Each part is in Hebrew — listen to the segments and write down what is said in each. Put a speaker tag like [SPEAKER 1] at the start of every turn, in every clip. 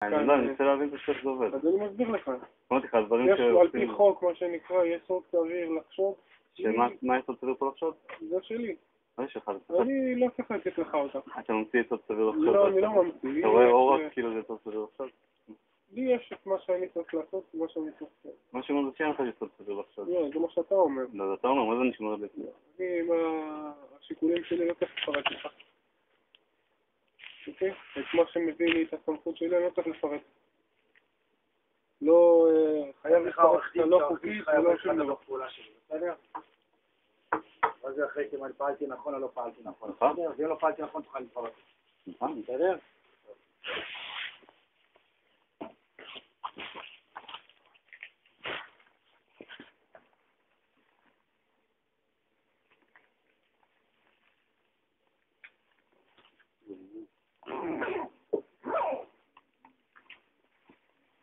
[SPEAKER 1] אני רוצה להבין איך זה עובד.
[SPEAKER 2] אז אני מסביר לך.
[SPEAKER 1] אמרתי לך, הדברים
[SPEAKER 2] יש על פי חוק, מה שנקרא, יש סוד סביר לחשוד.
[SPEAKER 1] מה יש סוד סביר פה לחשוד?
[SPEAKER 2] זה שלי.
[SPEAKER 1] מה יש לך?
[SPEAKER 2] אני לא צריך לתת לך אותה.
[SPEAKER 1] אתה ממציא את סוד סביר לחשוד?
[SPEAKER 2] לא, אני לא ממציא.
[SPEAKER 1] אתה רואה אור רק כאילו זה סוד סביר לחשוד?
[SPEAKER 2] לי יש את מה שאני צריך לעשות, מה שאני צריך לעשות.
[SPEAKER 1] מה שאומר זה שאין לך סוד סביר לחשוד.
[SPEAKER 2] לא, זה מה שאתה אומר.
[SPEAKER 1] לא, אתה אומר, מה זה נשמע לי?
[SPEAKER 2] אני, עם השיקולים שלי לא צריך לפרט לך. אוקיי? את מה שמביא לי את הסמכות שלי, אני לא צריך לפרט. לא חייב לפרט, לא חוקית, ולא שום דבר.
[SPEAKER 3] בסדר? אז זה אחרי אם אני פעלתי נכון או לא פעלתי נכון. בסדר? ואם לא פעלתי נכון תוכל לפרט. בסדר?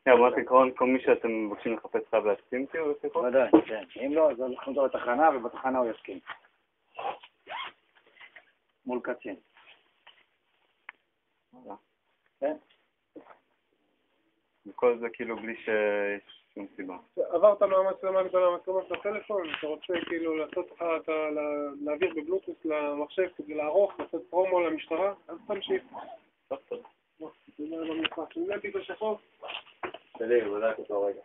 [SPEAKER 1] אמרתי עקרון, כל מי שאתם מבקשים לחפש חייב להסכים איתי או לפי חוק?
[SPEAKER 3] ודאי, כן. אם לא, אז אנחנו נדבר לתחנה, ובתחנה הוא יסכים. מול קצין. כן?
[SPEAKER 1] וכל זה כאילו בלי שיש שום סיבה.
[SPEAKER 2] עברת מהמצלמה גדולה למצלמה של הטלפון, אתה רוצה כאילו להעביר בבלוטוס למחשב כדי לערוך, לעשות פרומו למשטרה, אז תמשיך.
[SPEAKER 1] טוב, טוב.
[SPEAKER 2] זה לא במשפט. אני נהייתי בשחור.
[SPEAKER 3] תראי, הוא בדק אותו רגע.